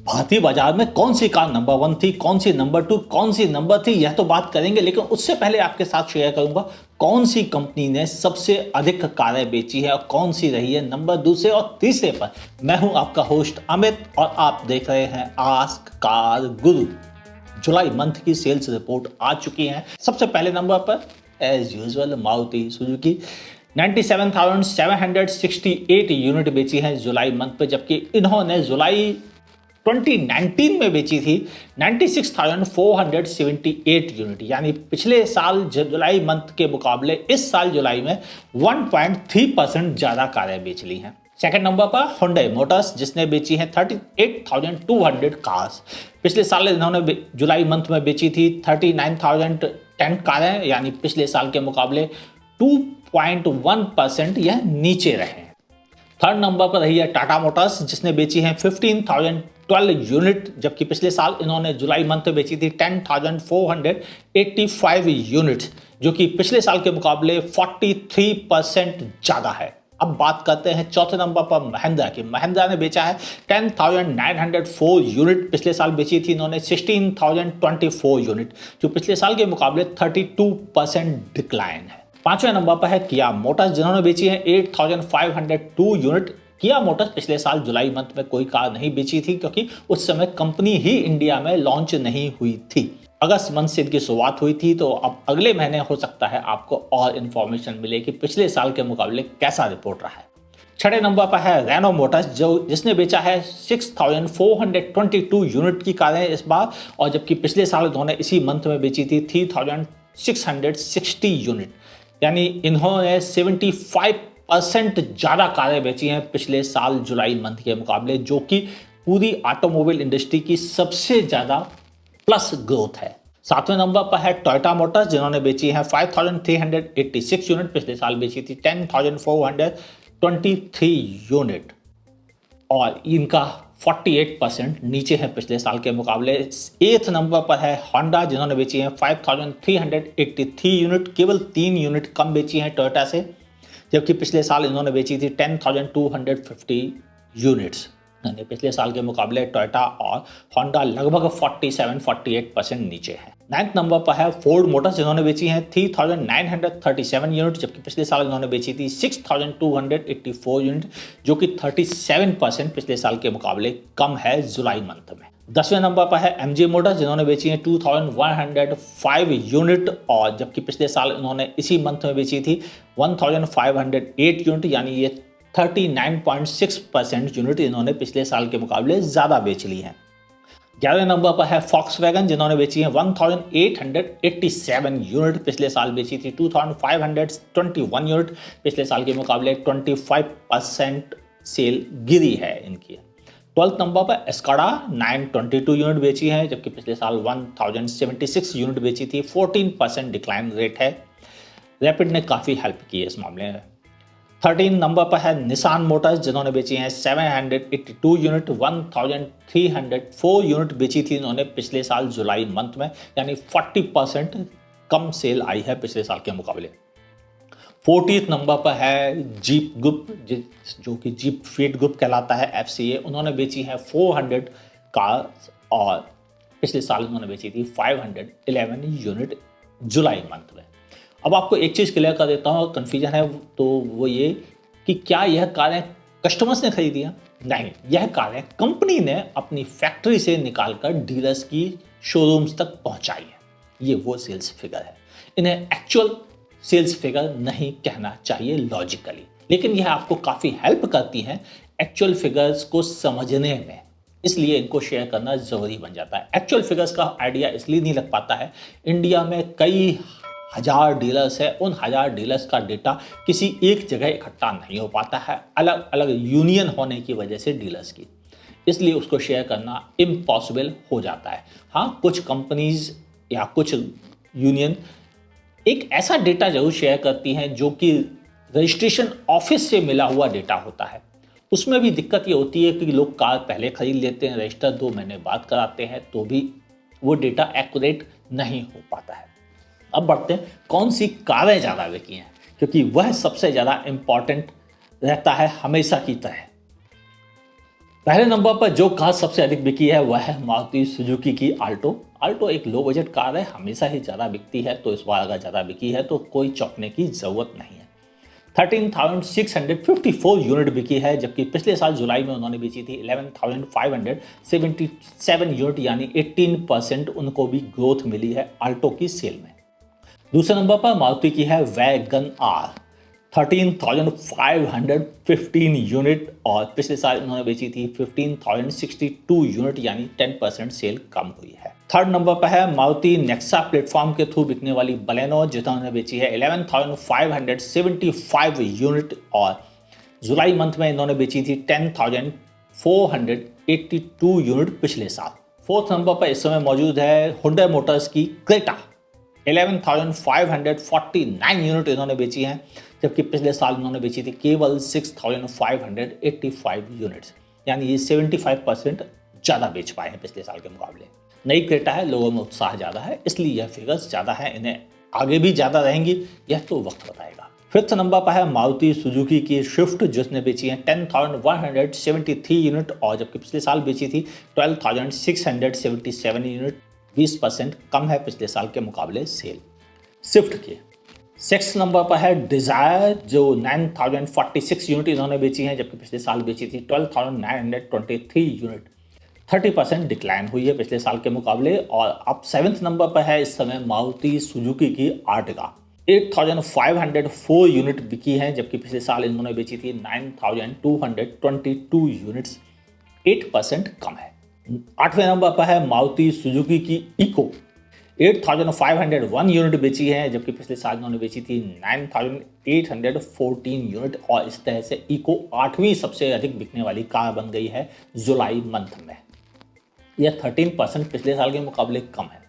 भारतीय बाजार में कौन सी कार नंबर 1 थी, कौन सी नंबर 2, कौन सी नंबर 3, यह तो बात करेंगे, लेकिन उससे पहले आपके साथ शेयर करूंगा कौन सी कंपनी ने सबसे अधिक कारें बेची है और कौन सी रही है नंबर 2 से और तीसरे पर। मैं हूं आपका होस्ट अमित और आप देख रहे हैं आस्क कार गुरु। जुलाई मंथ की सेल्स रिपोर्ट आ चुकी है। सबसे पहले नंबर पर as usual Maruti Suzuki 97,768 unit बेची है जुलाई मंथ पे, जबकि इन्होंने जुलाई 2019 में बेची थी 96,478 यूनिट, यानी पिछले साल जुलाई मंथ के मुकाबले इस साल जुलाई में 1.3% ज्यादा कारें बेच ली हैं। सेकंड नंबर पर Hyundai मोटर्स, जिसने बेची है 38,200 कार्स। पिछले साल इन्होंने जुलाई मंथ में बेची थी 39,010 कारें, यानी पिछले साल के मुकाबले 2.1% यह नीचे रहे। थर्ड नंबर पर रही है टाटा मोटर्स, जिसने बेची है 15,012 यूनिट, जबकि पिछले साल इन्होंने जुलाई मंथ में बेची थी 10,485 यूनिट, जो कि पिछले साल के मुकाबले 43% ज्यादा है। अब बात करते हैं चौथे नंबर पर महिंद्रा की। महिंद्रा ने बेचा है 10,904 यूनिट, पिछले साल बेची थी इन्होंने 16,024 यूनिट, जो पिछले साल के मुकाबले 32% डिक्लाइन है। पांचवें नंबर पर है किया मोटर्स, जिन्होंने बेची है 8,502 यूनिट। किया मोटर्स पिछले साल जुलाई मंथ में कोई कार नहीं बेची थी, क्योंकि उस समय कंपनी ही इंडिया में लॉन्च नहीं हुई थी। अगस्त मंथ से इनकी शुरुआत हुई थी, तो अब अगले महीने हो सकता है आपको और इन्फॉर्मेशन मिले कि पिछले साल के मुकाबले कैसा रिपोर्ट रहा है। छठे नंबर पर है रेनो मोटर्स, जिसने बेचा है 6,422 यूनिट की कारें इस बार, और जबकि पिछले साल इन्होंने इसी मंथ में बेची थी 3,660 यूनिट, यानी इन्होंने 75% ज्यादा कारें बेची हैं पिछले साल जुलाई मंथ के मुकाबले, जो कि पूरी ऑटोमोबाइल इंडस्ट्री की सबसे ज्यादा प्लस ग्रोथ है। सातवें नंबर पर है टोयोटा मोटर्स, जिन्होंने बेची है 5,386 यूनिट, पिछले साल बेची थी 10,423 यूनिट, और इनका 48% नीचे है पिछले साल के मुकाबले। 8th नंबर पर है होंडा, जिन्होंने बेची है 5,383 यूनिट, केवल 3 यूनिट कम बेची हैं टोयोटा से, जबकि पिछले साल इन्होंने बेची थी 10,250 यूनिट्स, यानी पिछले साल के मुकाबले टोयोटा और होंडा लगभग 47-48% नीचे है। 9th नंबर पर है फोर्ड मोटर्स, जिन्होंने बेची है 3,937 यूनिट, जबकि पिछले साल इन्होंने बेची थी 6,284 यूनिट, जो कि 37% पिछले साल के मुकाबले कम है जुलाई मंथ में। 10वें नंबर पर है MG मोटर्स, जिन्होंने बेची है 2,105 यूनिट, और जबकि पिछले साल इन्होंने इसी मंथ में बेची थी 1,508 यूनिट, यानी ये 39.6% यूनिट इन्होंने पिछले साल के मुकाबले ज्यादा बेच ली है। 11वें नंबर पर है Volkswagen, जिन्होंने बेची है 1,887 यूनिट, पिछले साल बेची थी 2,521 यूनिट, पिछले साल के मुकाबले 25% सेल गिरी है इनकी। 12th नंबर पर एस्काडा 922 यूनिट बेची है, जबकि पिछले साल 1,076 यूनिट बेची थी, 14% डिक्लाइन रेट है। रैपिड ने काफ़ी हेल्प की है इस मामले में। 13 नंबर पर है निसान मोटर्स, जिन्होंने बेची है 782 यूनिट, 1,304 यूनिट बेची थी इन्होंने पिछले साल जुलाई मंथ में, यानी 40% कम सेल आई है पिछले साल के मुकाबले। 14th नंबर पर है जीप ग्रुप, जो कि जीप फीट ग्रुप कहलाता है, FCA, उन्होंने बेची है 400 कार्स, और पिछले साल उन्होंने बेची थी 511 यूनिट जुलाई मंथ में। अब आपको एक चीज़ क्लियर कर देता हूँ, कन्फ्यूजन है तो वो ये कि क्या यह कारें कस्टमर्स ने खरीदी हैं? नहीं, यह कारें कंपनी ने अपनी फैक्ट्री से निकालकर डीलर्स की शोरूम्स तक पहुंचाई है। ये वो सेल्स फिगर है। इन्हें एक्चुअल सेल्स फिगर नहीं कहना चाहिए लॉजिकली, लेकिन यह आपको काफ़ी हेल्प करती हैं एक्चुअल फिगर्स को समझने में, इसलिए इनको शेयर करना ज़रूरी बन जाता है। एक्चुअल फिगर्स का आइडिया इसलिए नहीं लग पाता है, इंडिया में कई हजार डीलर्स है, उन हजार डीलर्स का डेटा किसी एक जगह इकट्ठा नहीं हो पाता है, अलग अलग यूनियन होने की वजह से डीलर्स की, इसलिए उसको शेयर करना इम्पॉसिबल हो जाता है। हाँ, कुछ कंपनीज या कुछ यूनियन एक ऐसा डेटा जरूर शेयर करती हैं जो कि रजिस्ट्रेशन ऑफिस से मिला हुआ डेटा होता है। उसमें भी दिक्कत ये होती है कि लोग कार पहले खरीद लेते हैं, रजिस्टर 2 महीने बाद कराते हैं, तो भी वो डेटा एक्यूरेट नहीं हो पाता है। अब बढ़ते हैं कौन सी कारें ज़्यादा बिकी हैं, क्योंकि वह सबसे ज़्यादा इम्पॉर्टेंट रहता है हमेशा की तरह। पहले नंबर पर जो कार सबसे अधिक बिकी है वह है मारुति सुजुकी की आल्टो। आल्टो एक लो बजट कार है, हमेशा ही ज़्यादा बिकती है, तो इस बार अगर ज़्यादा बिकी है तो कोई चौंकने की ज़रूरत नहीं है। 13,654 यूनिट बिकी है, जबकि पिछले साल जुलाई में उन्होंने बेची थी 11,577 यूनिट, यानी 18% उनको भी ग्रोथ मिली है आल्टो की सेल में। दूसरे नंबर पर मारुति की है वैगन आर, 13,515 यूनिट, और पिछले साल उन्होंने बेची थी 15,062 यूनिट, यानी 10% सेल कम हुई है। थर्ड नंबर पर है मारुति नेक्सा प्लेटफॉर्म के थ्रू बिकने वाली बलेनो, जिन्होंने बेची है 11,575 यूनिट, और जुलाई मंथ में इन्होंने बेची थी 10,482 यूनिट पिछले साल। फोर्थ नंबर पर इस समय मौजूद है हुंडई मोटर्स की क्रेटा, 11,549 यूनिट इन्होंने बेची हैं, जबकि पिछले साल इन्होंने बेची थी केवल 6,585 यूनिट्स, यानी ये 75% ज़्यादा बेच पाए हैं पिछले साल के मुकाबले। नई क्रेटा है, लोगों में उत्साह ज़्यादा है, इसलिए यह फिगर्स ज़्यादा है, इन्हें आगे भी ज़्यादा रहेंगी, यह तो वक्त बताएगा। फिफ्थ नंबर पर है मारुति सुजुकी की स्विफ्ट, जिसने बेची है 10,173 यूनिट, और जबकि पिछले साल बेची थी 12,677 यूनिट, 20% कम है पिछले साल के मुकाबले सेल स्विफ्ट के। सिक्स नंबर पर है डिज़ायर, जो 9,046 यूनिट इन्होंने बेची हैं, जबकि पिछले साल बेची थी 12,923 यूनिट, 30% डिक्लाइन हुई है पिछले साल के मुकाबले। और अब सेवन्थ नंबर पर है इस समय मारुति सुजुकी की आर्टिगा, 8,504 यूनिट बिकी हैं, जबकि पिछले साल इन्होंने बेची थी 9,222 यूनिट्स, 8% कम है। आठवें नंबर पर है मारुति सुजुकी की इको, 8,501 यूनिट बेची है, जबकि पिछले साल इन्होंने बेची थी 9,814 यूनिट, और इस तरह से इको 8वीं सबसे अधिक बिकने वाली कार बन गई है जुलाई मंथ में। यह 13% पिछले साल के मुकाबले कम है।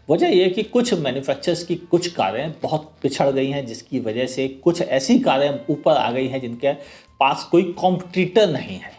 वजह यह कि कुछ मैन्युफैक्चरर्स की कुछ कारें बहुत पिछड़ गई हैं, जिसकी वजह से कुछ ऐसी कारें ऊपर आ गई हैं जिनके पास कोई कॉम्पिटिटर नहीं है।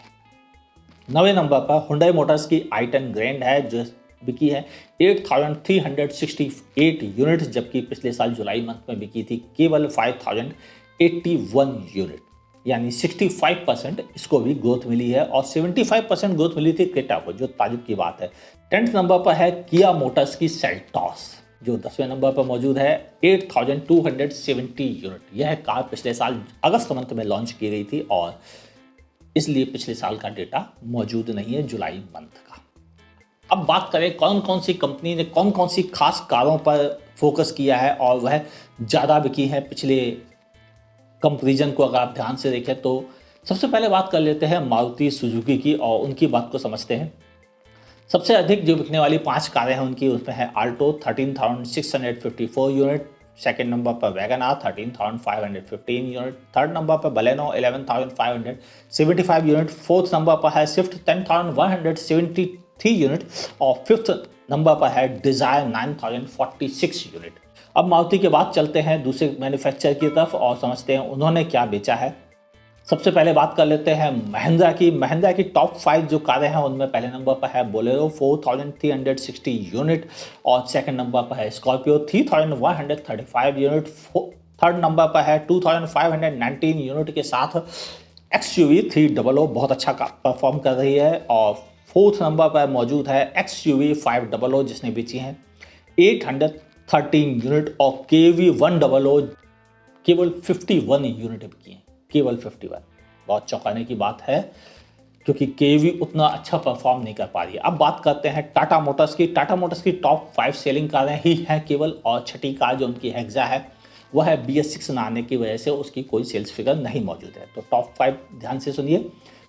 9वें नंबर पर हुंडई मोटर्स की i10 ग्रैंड है, जो बिकी है 8,368 यूनिट, जबकि पिछले साल जुलाई मंथ में बिकी थी केवल 5,081 यूनिट, यानी 65% इसको भी ग्रोथ मिली है, और 75% ग्रोथ मिली थी क्रेटा को, जो ताजुब की बात है। 10th नंबर पर है किया मोटर्स की सेल्टॉस, जो 10वें नंबर पर मौजूद है 8,270 यूनिट। यह कार पिछले साल अगस्त मंथ में लॉन्च की गई थी, और इसलिए पिछले साल का डेटा मौजूद नहीं है जुलाई मंथ का। अब बात करें कौन कौन सी कंपनी ने कौन कौन सी खास कारों पर फोकस किया है और वह ज़्यादा बिकी है पिछले कंपैरिजन को अगर आप ध्यान से देखें तो सबसे पहले बात कर लेते हैं मारुति सुजुकी की और उनकी बात को समझते हैं। सबसे अधिक जो बिकने वाली 5 कारें हैं उनकी, उसमें है आल्टो 13,654 यूनिट, सेकेंड नंबर पर Wagon R 13,515 unit, third number पर बलेनो 11,575 यूनिट, फोर्थ नंबर पर है स्विफ्ट 10,173 यूनिट, और फिफ्थ नंबर पर है डिज़ायर 9,046 यूनिट। अब मारुति के बाद चलते हैं दूसरे मैन्युफैक्चरर की तरफ और समझते हैं उन्होंने क्या बेचा है। सबसे पहले बात कर लेते हैं महिंद्रा की। महिंद्रा की टॉप 5 जो कारें हैं उनमें पहले नंबर पर है बोलेरो 4,360 यूनिट, और सेकंड नंबर पर है स्कॉर्पियो 3,135 यूनिट, थर्ड नंबर पर है 2,519 यूनिट के साथ XUV 300 बहुत अच्छा परफॉर्म कर रही है, और फोर्थ नंबर पर मौजूद है XUV 500 जिसने बेची है 813 यूनिट, और KV 100 केवल 51 यूनिट बिकी हैं, केवल 51। बहुत चौंकाने की बात है क्योंकि KV उतना अच्छा परफॉर्म नहीं कर पा रही है। अब बात करते हैं टाटा मोटर्स की। टाटा मोटर्स की टॉप 5 सेलिंग कारें ही हैं केवल, और छठी कार जो उनकी हेक्सा है वह है BS6 ना आने की वजह से उसकी कोई सेल्स फिगर नहीं मौजूद है। तो टॉप 5 ध्यान से सुनिए।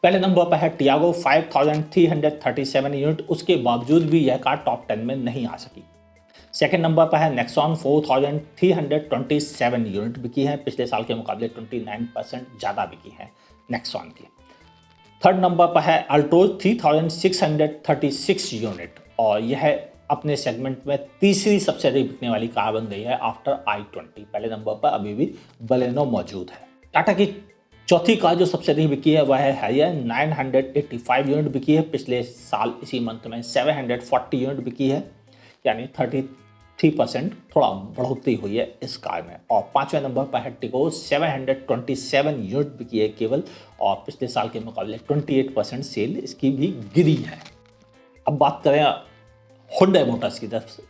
पहले नंबर पर है टियागो 5,337 यूनिट, उसके बावजूद भी यह कार टॉप 10 में नहीं आ सकी। सेकेंड नंबर पर है नेक्सॉन 4,327 यूनिट बिकी है, पिछले साल के मुकाबले 29% ज़्यादा बिकी है नेक्सॉन की। थर्ड नंबर पर है अल्टोज 3,636 यूनिट, और यह अपने सेगमेंट में तीसरी सबसे अधिक बिकने वाली कार बन गई है आफ्टर i20। पहले नंबर पर अभी भी बलेनो मौजूद है। टाटा की चौथी कार जो सबसे अधिक बिकी है वह है हैरियर 985 यूनिट बिकी है, पिछले साल इसी मंथ में 740 यूनिट बिकी है, यानी 3% थोड़ा बढ़ोतरी हुई है इस कार में। और 5वें नंबर पर है टिगोर, 727 यूनिट बिकी है केवल, और पिछले साल के मुकाबले 28% सेल इसकी भी गिरी है। अब बात करें हुंडई मोटर्स की तरफ से,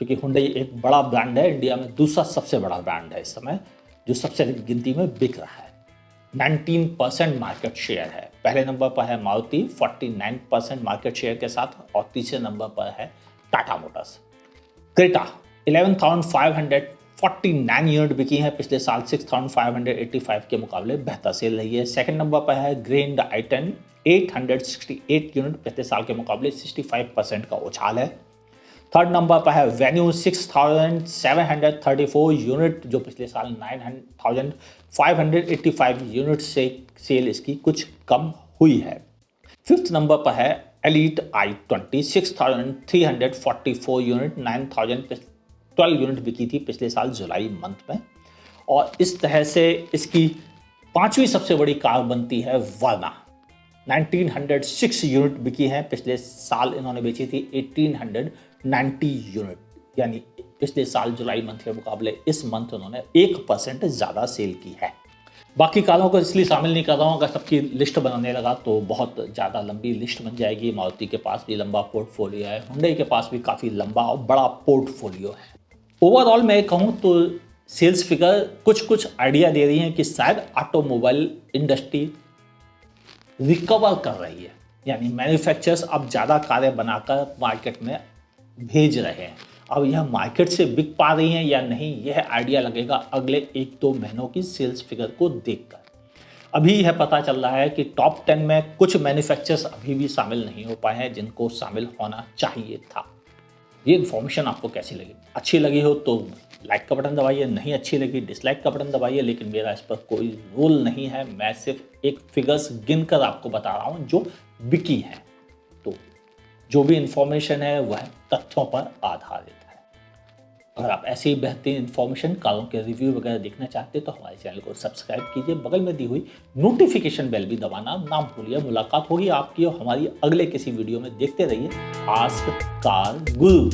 क्योंकि हुंडई एक बड़ा ब्रांड है, इंडिया में दूसरा सबसे बड़ा ब्रांड है इस समय, जो सबसे अधिक गिनती में बिक रहा है। 19% मार्केट शेयर है। पहले नंबर पर है मारुति 49% मार्केट शेयर के साथ, और तीसरे नंबर पर है टाटा मोटर्स। क्रेटा 11,549 यूनिट बिकी है, पिछले साल 6,585 के मुकाबले बेहतर सेल रही है। सेकंड नंबर पर है ग्रैंड i10 868 यूनिट, पिछले साल के मुकाबले 65% का उछाल है। थर्ड नंबर पर है वेन्यू 6,734 यूनिट, जो पिछले साल 9,585 यूनिट से सेल इसकी कुछ कम हुई है। फिफ्थ नंबर पर है एलीट i20 6,344 यूनिट, 9,012 यूनिट बिकी थी पिछले साल जुलाई मंथ में। और इस तरह से इसकी पांचवी सबसे बड़ी कार बनती है वर्ना, 1906 यूनिट बिकी है, पिछले साल इन्होंने बेची थी 1890 यूनिट, यानी पिछले साल जुलाई मंथ के मुकाबले इस मंथ उन्होंने 1% ज़्यादा सेल की है। बाकी कारों को इसलिए शामिल नहीं कर रहा हूँ, अगर सबकी लिस्ट बनाने लगा तो बहुत ज़्यादा लंबी लिस्ट बन जाएगी। मारुति के पास भी लंबा पोर्टफोलियो है, हुंडई के पास भी काफ़ी लंबा और बड़ा पोर्टफोलियो है। ओवरऑल मैं कहूँ तो सेल्स फिगर कुछ आइडिया दे रही हैं कि शायद ऑटोमोबाइल इंडस्ट्री रिकवर कर रही है, यानी मैन्युफैक्चरर्स अब ज़्यादा कारें बनाकर मार्केट में भेज रहे हैं। अब यह मार्केट से बिक पा रही हैं या नहीं, यह आइडिया लगेगा अगले 1-2 महीनों की सेल्स फिगर को देखकर। अभी यह पता चल रहा है कि टॉप 10 में कुछ मैन्युफैक्चरर्स अभी भी शामिल नहीं हो पाए हैं जिनको शामिल होना चाहिए था। ये इन्फॉर्मेशन आपको कैसी लगी? अच्छी लगी हो तो लाइक का बटन दबाइए, नहीं अच्छी लगी डिसलाइक का बटन दबाइए, लेकिन मेरा इस पर कोई रूल नहीं है। मैं सिर्फ एक फिगर्स गिनकर आपको बता रहा हूँ जो बिकी हैं। तो जो भी इन्फॉर्मेशन है वह तथ्यों पर आधारित है। अगर आप ऐसी ही बेहतरीन इन्फॉर्मेशन, कारों के रिव्यू वगैरह देखना चाहते हैं तो हमारे चैनल को सब्सक्राइब कीजिए, बगल में दी हुई नोटिफिकेशन बेल भी दबाना ना भूलिए। मुलाकात होगी आपकी और हमारी अगले किसी वीडियो में। देखते रहिए आस्क कार गुरु।